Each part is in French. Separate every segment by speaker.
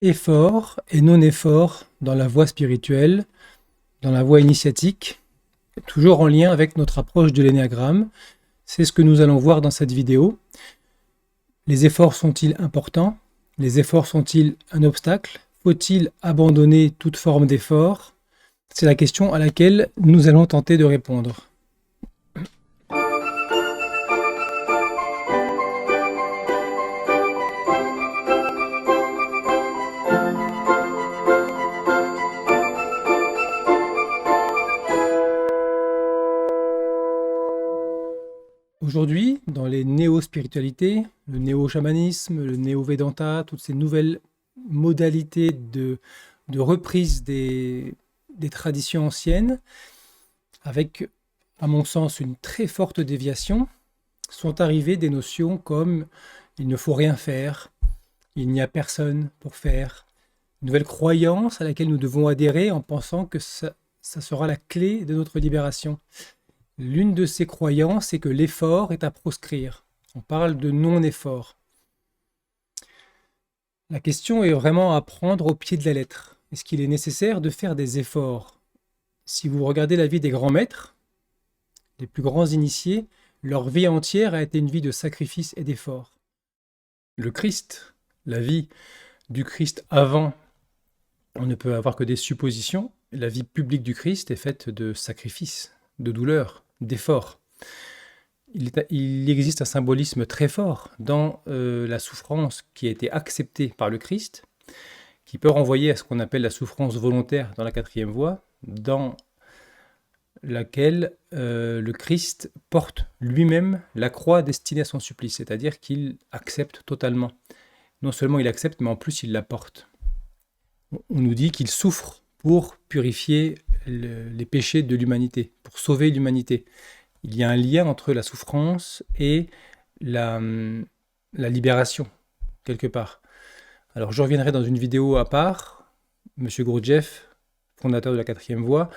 Speaker 1: Effort et non-effort dans la voie spirituelle, dans la voie initiatique, toujours en lien avec notre approche de l'énéagramme. C'est ce que nous allons voir dans cette vidéo. Les efforts sont-ils importants? Les efforts sont-ils un obstacle? Faut-il abandonner toute forme d'effort? C'est la question à laquelle nous allons tenter de répondre. Aujourd'hui, dans les néo-spiritualités, le néo-chamanisme, le néo-vedanta, toutes ces nouvelles modalités de reprise des traditions anciennes, avec, à mon sens, une très forte déviation, sont arrivées des notions comme il ne faut rien faire, il n'y a personne pour faire, une nouvelle croyance à laquelle nous devons adhérer en pensant que ça sera la clé de notre libération. L'une de ces croyances est que l'effort est à proscrire. On parle de non-effort. La question est vraiment à prendre au pied de la lettre. Est-ce qu'il est nécessaire de faire des efforts? Si vous regardez la vie des grands maîtres, les plus grands initiés, leur vie entière a été une vie de sacrifice et d'effort. Le Christ, la vie du Christ avant, on ne peut avoir que des suppositions. La vie publique du Christ est faite de sacrifices, de douleurs, d'efforts. Il existe un symbolisme très fort dans la souffrance qui a été acceptée par le Christ, qui peut renvoyer à ce qu'on appelle la souffrance volontaire dans la quatrième voie, dans laquelle le Christ porte lui-même la croix destinée à son supplice, c'est-à-dire qu'il accepte totalement. Non seulement il accepte, mais en plus il la porte. On nous dit qu'il souffre pour purifier les péchés de l'humanité, pour sauver l'humanité. Il y a un lien entre la souffrance et la libération, quelque part. Alors je reviendrai dans une vidéo à part. Monsieur Gurdjieff, fondateur de la quatrième voie,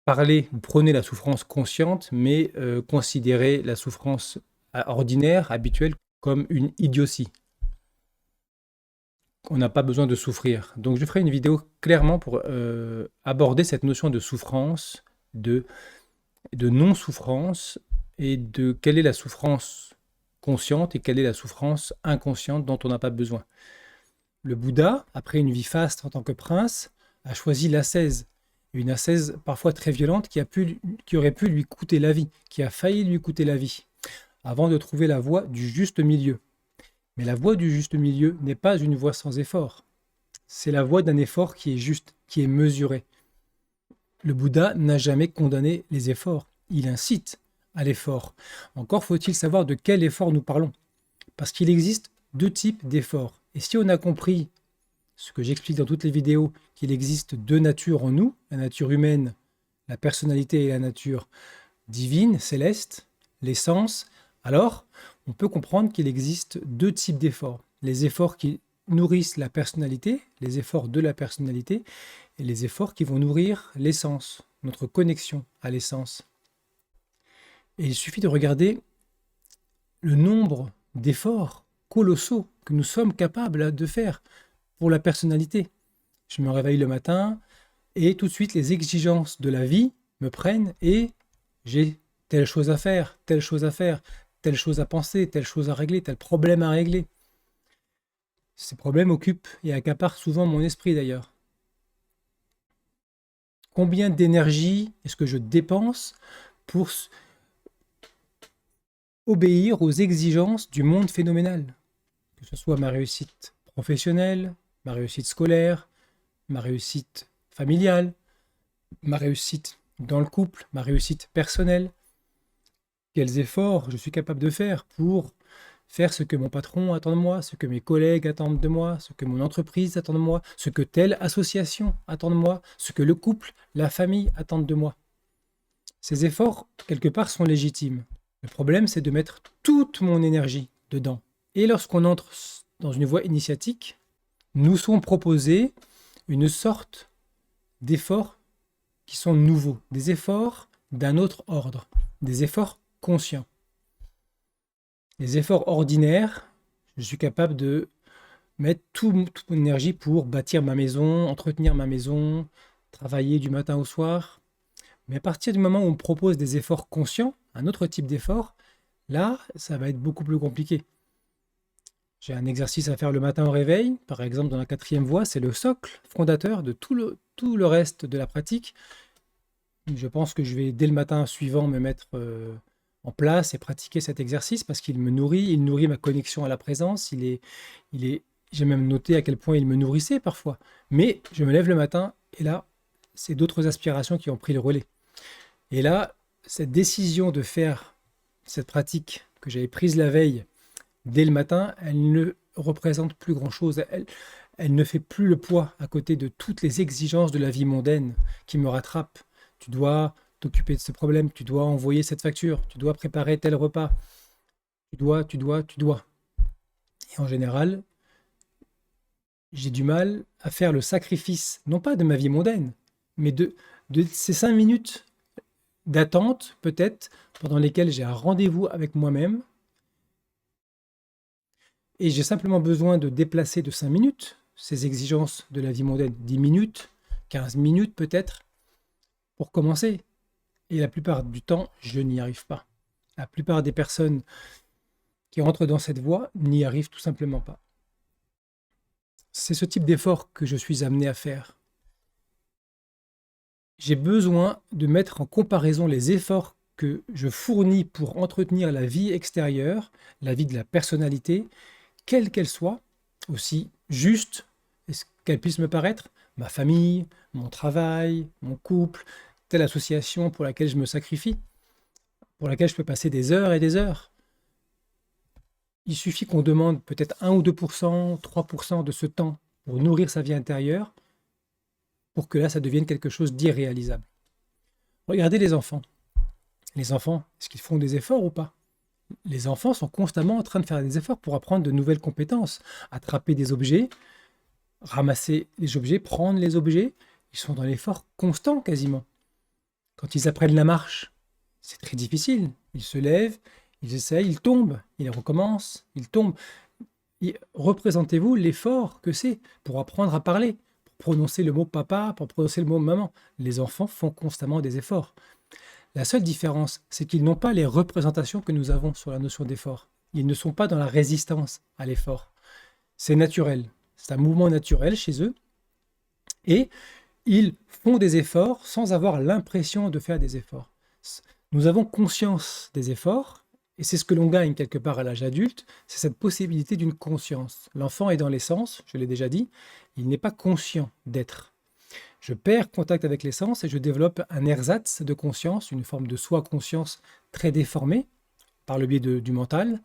Speaker 1: prenez la souffrance consciente, mais considérez la souffrance ordinaire, habituelle, comme une idiotie. On n'a pas besoin de souffrir. Donc je ferai une vidéo clairement pour aborder cette notion de souffrance, de non-souffrance, et de quelle est la souffrance consciente et quelle est la souffrance inconsciente dont on n'a pas besoin. Le Bouddha, après une vie faste en tant que prince, a choisi l'ascèse. Une ascèse parfois très violente qui aurait pu lui coûter la vie, qui a failli lui coûter la vie, avant de trouver la voie du juste milieu. Mais la voie du juste milieu n'est pas une voie sans effort. C'est la voie d'un effort qui est juste, qui est mesuré. Le Bouddha n'a jamais condamné les efforts. Il incite à l'effort. Encore faut-il savoir de quel effort nous parlons. Parce qu'il existe deux types d'efforts. Et si on a compris ce que j'explique dans toutes les vidéos, qu'il existe deux natures en nous, la nature humaine, la personnalité et la nature divine, céleste, l'essence, alors on peut comprendre qu'il existe deux types d'efforts. Les efforts qui nourrissent la personnalité, les efforts de la personnalité, et les efforts qui vont nourrir l'essence, notre connexion à l'essence. Et il suffit de regarder le nombre d'efforts colossaux que nous sommes capables de faire pour la personnalité. Je me réveille le matin et tout de suite les exigences de la vie me prennent et j'ai telle chose à faire, telle chose à faire, telle chose à penser, telle chose à régler, tel problème à régler. Ces problèmes occupent et accaparent souvent mon esprit d'ailleurs. Combien d'énergie est-ce que je dépense pour obéir aux exigences du monde phénoménal? Que ce soit ma réussite professionnelle, ma réussite scolaire, ma réussite familiale, ma réussite dans le couple, ma réussite personnelle. Quels efforts je suis capable de faire pour faire ce que mon patron attend de moi, ce que mes collègues attendent de moi, ce que mon entreprise attend de moi, ce que telle association attend de moi, ce que le couple, la famille attendent de moi. Ces efforts, quelque part, sont légitimes. Le problème, c'est de mettre toute mon énergie dedans. Et lorsqu'on entre dans une voie initiatique, nous sont proposés une sorte d'efforts qui sont nouveaux, des efforts d'un autre ordre, des efforts conscients. Les efforts ordinaires, je suis capable de mettre toute mon énergie pour bâtir ma maison, entretenir ma maison, travailler du matin au soir. Mais à partir du moment où on me propose des efforts conscients, un autre type d'effort, là, ça va être beaucoup plus compliqué. J'ai un exercice à faire le matin au réveil, par exemple dans la quatrième voie, c'est le socle fondateur de tout le reste de la pratique. Je pense que je vais dès le matin suivant me mettre en place et pratiquer cet exercice parce qu'il me nourrit, il nourrit ma connexion à la présence, j'ai même noté à quel point il me nourrissait parfois. Mais je me lève le matin et là, c'est d'autres aspirations qui ont pris le relais. Et là, cette décision de faire cette pratique que j'avais prise la veille dès le matin, elle ne représente plus grand-chose. Elle ne fait plus le poids à côté de toutes les exigences de la vie mondaine qui me rattrapent. Tu dois t'occuper de ce problème, tu dois envoyer cette facture, tu dois préparer tel repas, tu dois. Et en général, j'ai du mal à faire le sacrifice, non pas de ma vie mondaine, mais de ces 5 minutes d'attente, peut-être, pendant lesquelles j'ai un rendez-vous avec moi-même, et j'ai simplement besoin de déplacer de 5 minutes ces exigences de la vie mondaine, 10 minutes, 15 minutes peut-être, pour commencer. Et la plupart du temps, je n'y arrive pas. La plupart des personnes qui rentrent dans cette voie n'y arrivent tout simplement pas. C'est ce type d'effort que je suis amené à faire. J'ai besoin de mettre en comparaison les efforts que je fournis pour entretenir la vie extérieure, la vie de la personnalité, quelle qu'elle soit, aussi juste qu'elle puisse me paraître, ma famille, mon travail, mon couple, telle association pour laquelle je me sacrifie, pour laquelle je peux passer des heures et des heures. Il suffit qu'on demande peut-être 1 ou 2%, 3% de ce temps pour nourrir sa vie intérieure, pour que là, ça devienne quelque chose d'irréalisable. Regardez les enfants. Les enfants, est-ce qu'ils font des efforts ou pas? Les enfants sont constamment en train de faire des efforts pour apprendre de nouvelles compétences, attraper des objets, ramasser les objets, prendre les objets. Ils sont dans l'effort constant quasiment. Quand ils apprennent la marche, c'est très difficile. Ils se lèvent, ils essayent, ils tombent, ils recommencent, ils tombent. Représentez-vous l'effort que c'est pour apprendre à parler, pour prononcer le mot papa, pour prononcer le mot maman. Les enfants font constamment des efforts. La seule différence, c'est qu'ils n'ont pas les représentations que nous avons sur la notion d'effort. Ils ne sont pas dans la résistance à l'effort. C'est naturel. C'est un mouvement naturel chez eux. Et ils font des efforts sans avoir l'impression de faire des efforts. Nous avons conscience des efforts, et c'est ce que l'on gagne quelque part à l'âge adulte, c'est cette possibilité d'une conscience. L'enfant est dans l'essence, je l'ai déjà dit, il n'est pas conscient d'être. Je perds contact avec l'essence et je développe un ersatz de conscience, une forme de soi-conscience très déformée par le biais du mental.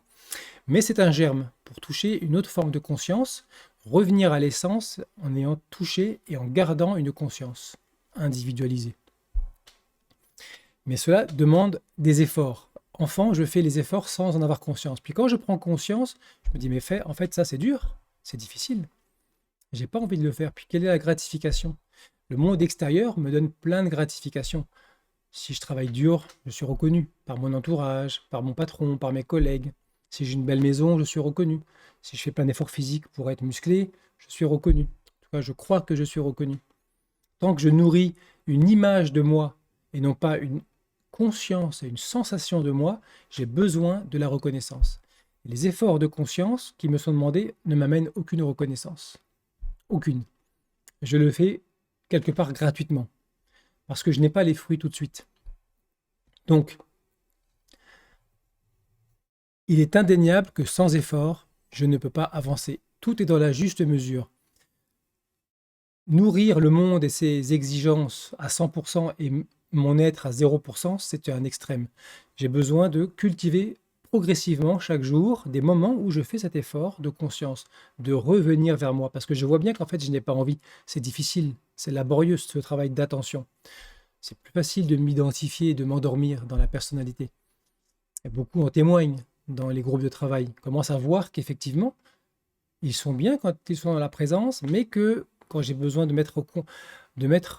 Speaker 1: Mais c'est un germe pour toucher une autre forme de conscience, revenir à l'essence en ayant touché et en gardant une conscience individualisée. Mais cela demande des efforts. Enfant, je fais les efforts sans en avoir conscience. Puis quand je prends conscience, je me dis, mais en fait, ça c'est dur, c'est difficile. J'ai pas envie de le faire. Puis quelle est la gratification? Le monde extérieur me donne plein de gratifications. Si je travaille dur, je suis reconnu par mon entourage, par mon patron, par mes collègues. Si j'ai une belle maison, je suis reconnu. Si je fais plein d'efforts physiques pour être musclé, je suis reconnu. En tout cas, je crois que je suis reconnu. Tant que je nourris une image de moi et non pas une conscience et une sensation de moi, j'ai besoin de la reconnaissance. Les efforts de conscience qui me sont demandés ne m'amènent aucune reconnaissance. Aucune. Je le fais quelque part gratuitement, parce que je n'ai pas les fruits tout de suite. Donc, il est indéniable que sans effort, je ne peux pas avancer. Tout est dans la juste mesure. Nourrir le monde et ses exigences à 100% et mon être à 0%, c'est un extrême. J'ai besoin de cultiver progressivement chaque jour des moments où je fais cet effort de conscience, de revenir vers moi, parce que je vois bien qu'en fait, je n'ai pas envie. C'est difficile, c'est laborieux ce travail d'attention. C'est plus facile de m'identifier et de m'endormir dans la personnalité. Et beaucoup en témoignent dans les groupes de travail, commencent à voir qu'effectivement, ils sont bien quand ils sont dans la présence, mais que quand j'ai besoin de mettre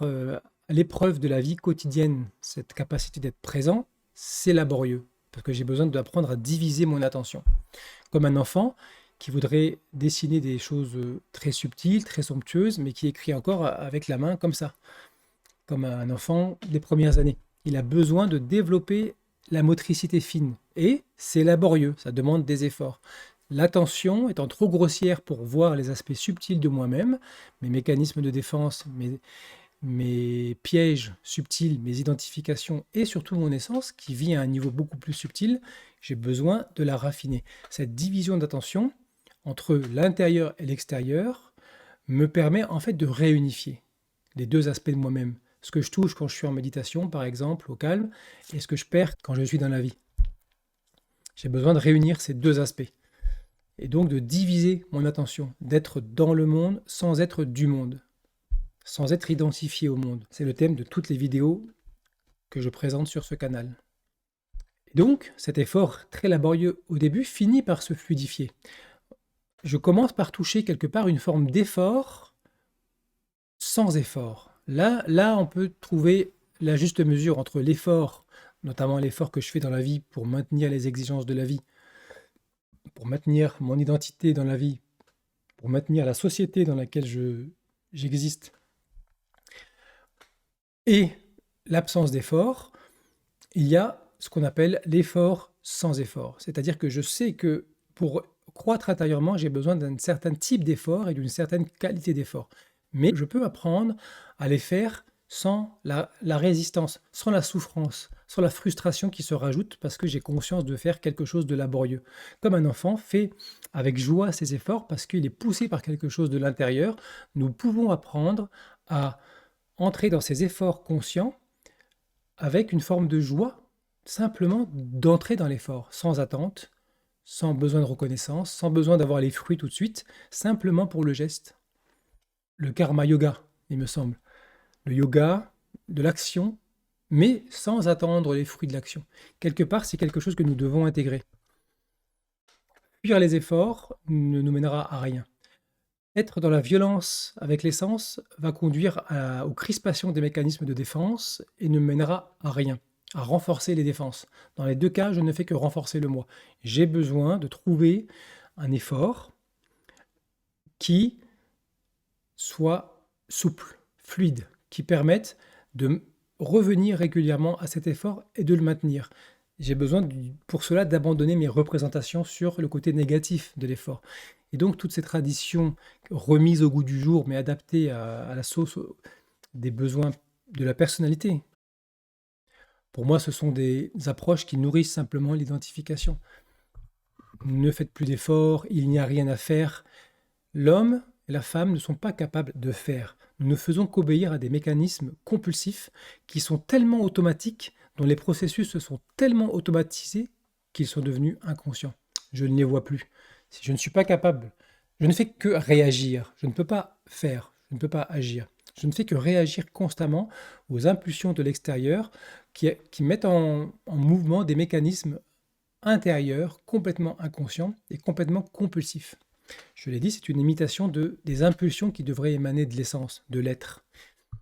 Speaker 1: à l'épreuve de la vie quotidienne cette capacité d'être présent, c'est laborieux, parce que j'ai besoin d'apprendre à diviser mon attention. Comme un enfant, qui voudrait dessiner des choses très subtiles, très somptueuses, mais qui écrit encore avec la main comme ça, comme un enfant des premières années. Il a besoin de développer la motricité fine. Et c'est laborieux, ça demande des efforts. L'attention étant trop grossière pour voir les aspects subtils de moi-même, mes mécanismes de défense, mes pièges subtils, mes identifications et surtout mon essence qui vit à un niveau beaucoup plus subtil, j'ai besoin de la raffiner. Cette division d'attention entre l'intérieur et l'extérieur me permet en fait de réunifier les deux aspects de moi-même. Ce que je touche quand je suis en méditation, par exemple, au calme, et ce que je perds quand je suis dans la vie. J'ai besoin de réunir ces deux aspects. Et donc de diviser mon attention, d'être dans le monde sans être du monde, sans être identifié au monde. C'est le thème de toutes les vidéos que je présente sur ce canal. Et donc, cet effort très laborieux au début finit par se fluidifier. Je commence par toucher quelque part une forme d'effort sans effort. Là, on peut trouver la juste mesure entre l'effort, notamment l'effort que je fais dans la vie pour maintenir les exigences de la vie, pour maintenir mon identité dans la vie, pour maintenir la société dans laquelle j'existe, et l'absence d'effort, il y a ce qu'on appelle l'effort sans effort. C'est-à-dire que je sais que pour croître intérieurement, j'ai besoin d'un certain type d'effort et d'une certaine qualité d'effort. Mais je peux apprendre à les faire sans la résistance, sans la souffrance, sans la frustration qui se rajoute parce que j'ai conscience de faire quelque chose de laborieux. Comme un enfant fait avec joie ses efforts parce qu'il est poussé par quelque chose de l'intérieur, nous pouvons apprendre à entrer dans ces efforts conscients avec une forme de joie, simplement d'entrer dans l'effort, sans attente, sans besoin de reconnaissance, sans besoin d'avoir les fruits tout de suite, simplement pour le geste. Le karma yoga, il me semble. Le yoga de l'action, mais sans attendre les fruits de l'action. Quelque part, c'est quelque chose que nous devons intégrer. Fuir les efforts ne nous mènera à rien. Être dans la violence avec l'essence va conduire aux crispations des mécanismes de défense et ne mènera à rien, à renforcer les défenses. Dans les deux cas, je ne fais que renforcer le moi. J'ai besoin de trouver un effort qui soit souple, fluide, qui permette de revenir régulièrement à cet effort et de le maintenir. J'ai besoin pour cela d'abandonner mes représentations sur le côté négatif de l'effort. Et donc toutes ces traditions remises au goût du jour, mais adaptées à la sauce des besoins de la personnalité, pour moi ce sont des approches qui nourrissent simplement l'identification. Ne faites plus d'efforts, il n'y a rien à faire. L'homme et la femme ne sont pas capables de faire. Nous ne faisons qu'obéir à des mécanismes compulsifs qui sont tellement automatiques, dont les processus se sont tellement automatisés qu'ils sont devenus inconscients. Je ne les vois plus. Si je ne suis pas capable, je ne fais que réagir. Je ne peux pas faire, je ne peux pas agir. Je ne fais que réagir constamment aux impulsions de l'extérieur qui mettent en mouvement des mécanismes intérieurs complètement inconscients et complètement compulsifs. Je l'ai dit, c'est une imitation des impulsions qui devraient émaner de l'essence, de l'être.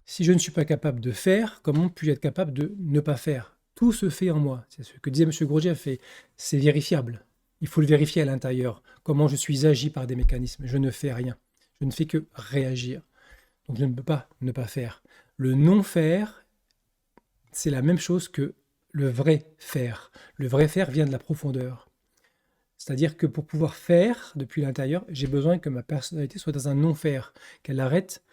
Speaker 1: Si je ne suis pas capable de faire, comment puis-je être capable de ne pas faire? Tout se fait en moi. C'est ce que disait M. Gurdjieff, c'est vérifiable. Il faut le vérifier à l'intérieur. Comment je suis agi par des mécanismes. Je ne fais rien. Je ne fais que réagir. Donc je ne peux pas ne pas faire. Le non-faire, c'est la même chose que le vrai faire. Le vrai faire vient de la profondeur. C'est-à-dire que pour pouvoir faire depuis l'intérieur, j'ai besoin que ma personnalité soit dans un non-faire, qu'elle arrête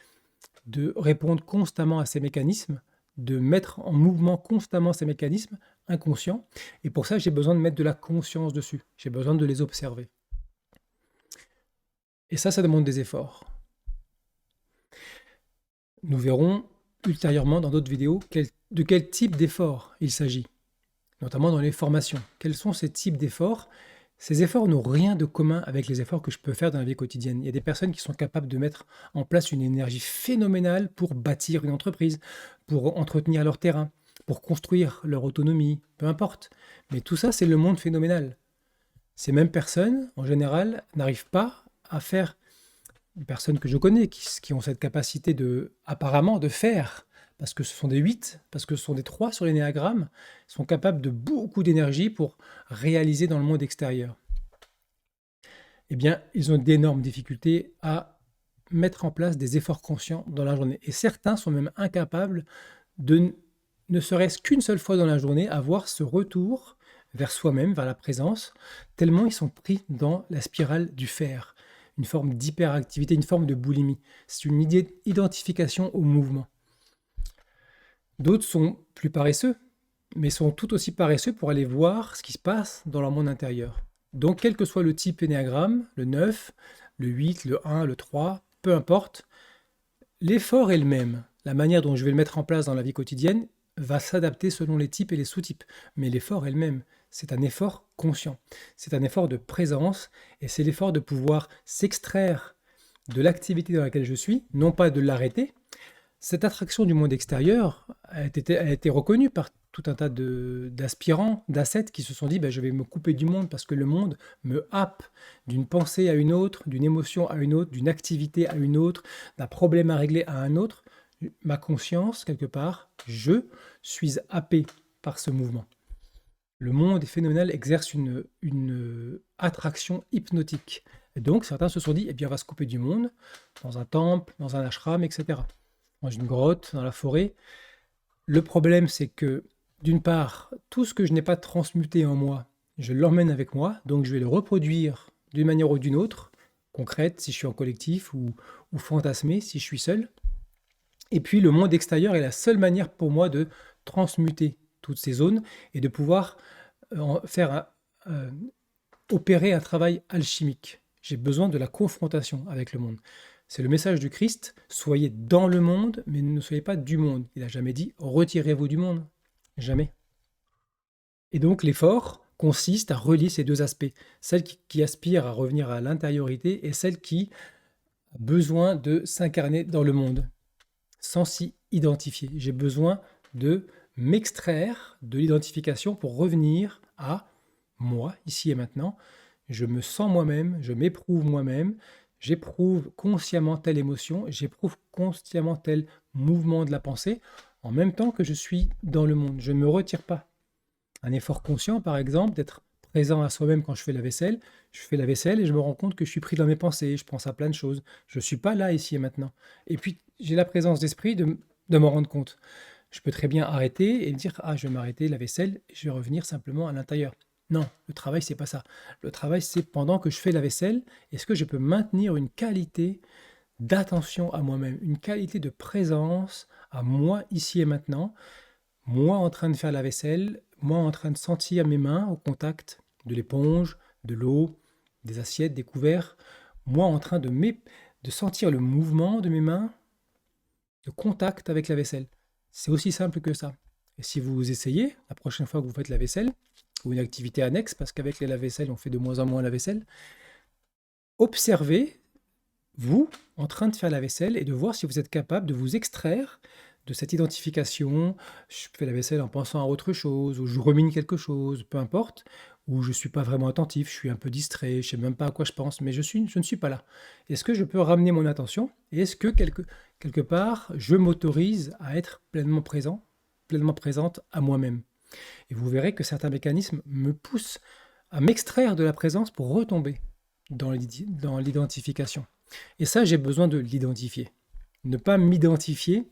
Speaker 1: de répondre constamment à ces mécanismes, de mettre en mouvement constamment ces mécanismes inconscients. Et pour ça, j'ai besoin de mettre de la conscience dessus. J'ai besoin de les observer. Et ça demande des efforts. Nous verrons ultérieurement dans d'autres vidéos de quel type d'efforts il s'agit, notamment dans les formations. Quels sont ces types d'efforts? Ces efforts n'ont rien de commun avec les efforts que je peux faire dans la vie quotidienne. Il y a des personnes qui sont capables de mettre en place une énergie phénoménale pour bâtir une entreprise, pour entretenir leur terrain, pour construire leur autonomie, peu importe. Mais tout ça, c'est le monde phénoménal. Ces mêmes personnes, en général, n'arrivent pas à faire, les personnes que je connais, qui ont cette capacité apparemment de faire, parce que ce sont des 8, parce que ce sont des 3 sur l'énéagramme, sont capables de beaucoup d'énergie pour réaliser dans le monde extérieur. eh bien, ils ont d'énormes difficultés à mettre en place des efforts conscients dans la journée. Et certains sont même incapables de, ne serait-ce qu'une seule fois dans la journée, avoir ce retour vers soi-même, vers la présence, tellement ils sont pris dans la spirale du faire, une forme d'hyperactivité, une forme de boulimie. C'est une identification au mouvement. D'autres sont plus paresseux, mais sont tout aussi paresseux pour aller voir ce qui se passe dans leur monde intérieur. Donc, quel que soit le type énéagramme, le 9, le 8, le 1, le 3, peu importe, l'effort est le même. La manière dont je vais le mettre en place dans la vie quotidienne va s'adapter selon les types et les sous-types. Mais l'effort est le même. C'est un effort conscient. C'est un effort de présence et c'est l'effort de pouvoir s'extraire de l'activité dans laquelle je suis, non pas de l'arrêter. Cette attraction du monde extérieur a été reconnue par tout un tas d'aspirants, d'ascètes qui se sont dit, ben, je vais me couper du monde parce que le monde me happe d'une pensée à une autre, d'une émotion à une autre, d'une activité à une autre, d'un problème à régler à un autre. Ma conscience, quelque part, je suis happé par ce mouvement. Le monde phénoménal exerce une attraction hypnotique. Et donc, certains se sont dit, eh bien, on va se couper du monde, dans un temple, dans un ashram, etc. Dans une grotte, dans la forêt. Le problème, c'est que, d'une part, tout ce que je n'ai pas transmuté en moi, je l'emmène avec moi, donc je vais le reproduire d'une manière ou d'une autre, concrète si je suis en collectif ou fantasmé si je suis seul. Et puis le monde extérieur est la seule manière pour moi de transmuter toutes ces zones et de pouvoir faire opérer un travail alchimique. J'ai besoin de la confrontation avec le monde. C'est le message du Christ, soyez dans le monde, mais ne soyez pas du monde. Il n'a jamais dit retirez-vous du monde. Jamais. Et donc l'effort consiste à relier ces deux aspects. Celle qui aspire à revenir à l'intériorité et celle qui a besoin de s'incarner dans le monde sans s'y identifier. J'ai besoin de m'extraire de l'identification pour revenir à moi, ici et maintenant. Je me sens moi-même, je m'éprouve moi-même, j'éprouve consciemment telle émotion, j'éprouve consciemment tel mouvement de la pensée, en même temps que je suis dans le monde. Je ne me retire pas. Un effort conscient, par exemple, d'être présent à soi-même quand je fais la vaisselle. Je fais la vaisselle et je me rends compte que je suis pris dans mes pensées, je pense à plein de choses. Je ne suis pas là, ici et maintenant. Et puis, j'ai la présence d'esprit de m'en rendre compte. Je peux très bien arrêter et me dire, ah, je vais m'arrêter la vaisselle, je vais revenir simplement à l'intérieur. Non, le travail, c'est pas ça. Le travail, c'est pendant que je fais la vaisselle, est-ce que je peux maintenir une qualité d'attention à moi-même, une qualité de présence à moi, ici et maintenant, moi en train de faire la vaisselle, moi en train de sentir mes mains au contact de l'éponge, de l'eau, des assiettes, des couverts, moi en train de sentir le mouvement de mes mains, de contact avec la vaisselle. C'est aussi simple que ça. Et si vous essayez, la prochaine fois que vous faites la vaisselle, ou une activité annexe, parce qu'avec les lave-vaisselle, on fait de moins en moins la vaisselle, observez, vous, en train de faire la vaisselle, et de voir si vous êtes capable de vous extraire de cette identification. Je fais la vaisselle en pensant à autre chose, ou je rumine quelque chose, peu importe, ou je ne suis pas vraiment attentif, je suis un peu distrait, je ne sais même pas à quoi je pense, mais je ne suis pas là. Est-ce que je peux ramener mon attention? Et est-ce que quelque part, je m'autorise à être pleinement présent, pleinement présente à moi-même? Et vous verrez que certains mécanismes me poussent à m'extraire de la présence pour retomber dans l'identification. Et ça, j'ai besoin de l'identifier. Ne pas m'identifier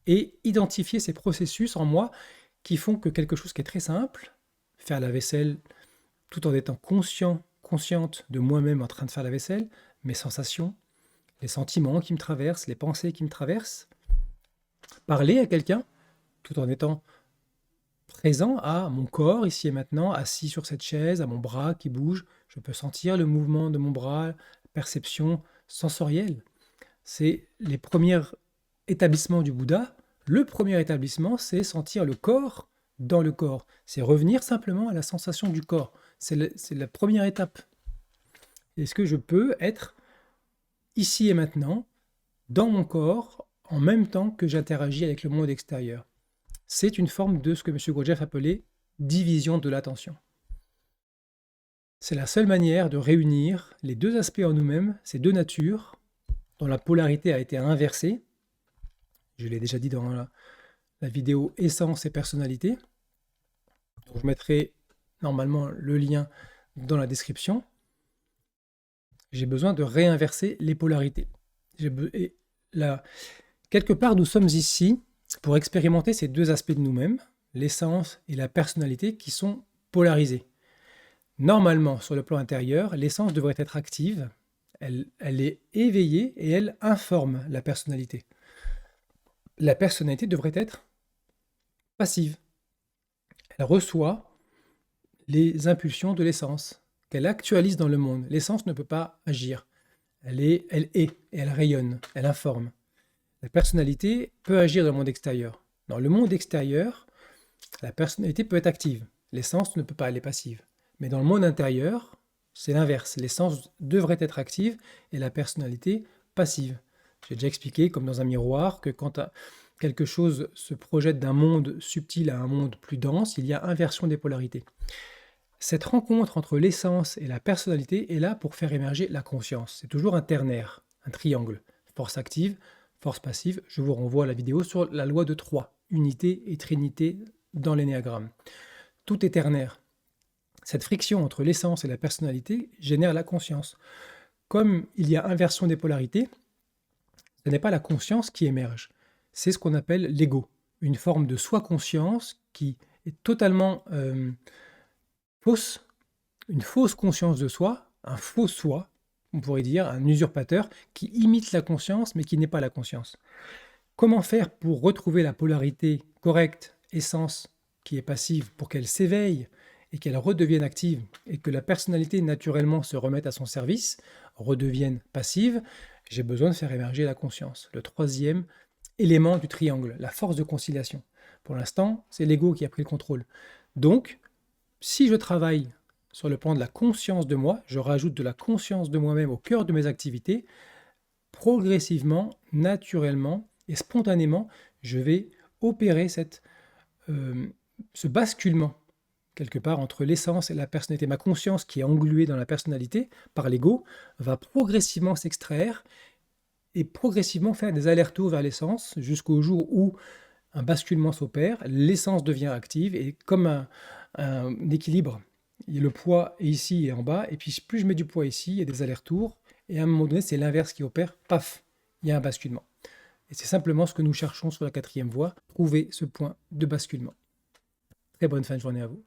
Speaker 1: et identifier ces processus en moi qui font que quelque chose qui est très simple, faire la vaisselle tout en étant consciente de moi-même en train de faire la vaisselle, mes sensations, les sentiments qui me traversent, les pensées qui me traversent, parler à quelqu'un tout en étant présent à mon corps ici et maintenant, assis sur cette chaise, à mon bras qui bouge. Je peux sentir le mouvement de mon bras, perception sensorielle. C'est les premiers établissements du Bouddha. Le premier établissement, c'est sentir le corps dans le corps. C'est revenir simplement à la sensation du corps. C'est la première étape. Est-ce que je peux être ici et maintenant, dans mon corps, en même temps que j'interagis avec le monde extérieur? C'est une forme de ce que M. Gurdjieff appelait division de l'attention. C'est la seule manière de réunir les deux aspects en nous-mêmes, ces deux natures, dont la polarité a été inversée. Je l'ai déjà dit dans la vidéo Essence et personnalité. Donc je mettrai normalement le lien dans la description. j'ai besoin de réinverser les polarités. Et là, quelque part, nous sommes ici pour expérimenter ces deux aspects de nous-mêmes, l'essence et la personnalité, qui sont polarisés. Normalement, sur le plan intérieur, l'essence devrait être active, elle est éveillée et elle informe la personnalité. La personnalité devrait être passive. Elle reçoit les impulsions de l'essence, qu'elle actualise dans le monde. L'essence ne peut pas agir. Elle est et elle rayonne, elle informe. La personnalité peut agir dans le monde extérieur. Dans le monde extérieur, la personnalité peut être active. L'essence ne peut pas, elle est passive. Mais dans le monde intérieur, c'est l'inverse. L'essence devrait être active et la personnalité passive. J'ai déjà expliqué, comme dans un miroir, que quand quelque chose se projette d'un monde subtil à un monde plus dense, il y a inversion des polarités. Cette rencontre entre l'essence et la personnalité est là pour faire émerger la conscience. C'est toujours un ternaire, un triangle. Force active, force passive. Je vous renvoie à la vidéo sur la loi de 3, unité et trinité dans l'énéagramme. Tout est ternaire. Cette friction entre l'essence et la personnalité génère la conscience. Comme il y a inversion des polarités, ce n'est pas la conscience qui émerge. C'est ce qu'on appelle l'ego, une forme de soi-conscience qui est totalement fausse, une fausse conscience de soi, un faux soi, on pourrait dire, un usurpateur qui imite la conscience mais qui n'est pas la conscience. Comment faire pour retrouver la polarité correcte, essence qui est passive, pour qu'elle s'éveille et qu'elle redevienne active et que la personnalité naturellement se remette à son service, redevienne passive? J'ai besoin de faire émerger la conscience. Le troisième élément du triangle, la force de conciliation. Pour l'instant, c'est l'ego qui a pris le contrôle. Donc, si je travaille sur le plan de la conscience de moi, je rajoute de la conscience de moi-même au cœur de mes activités, progressivement, naturellement et spontanément, je vais opérer ce basculement quelque part entre l'essence et la personnalité. Ma conscience, qui est engluée dans la personnalité par l'ego, va progressivement s'extraire et progressivement faire des allers-retours vers l'essence jusqu'au jour où un basculement s'opère, l'essence devient active et comme un équilibre, le poids est ici et en bas, et puis plus je mets du poids ici, il y a des allers-retours, et à un moment donné, c'est l'inverse qui opère, paf, il y a un basculement. Et c'est simplement ce que nous cherchons sur la 4e voie, trouver ce point de basculement. Très bonne fin de journée à vous.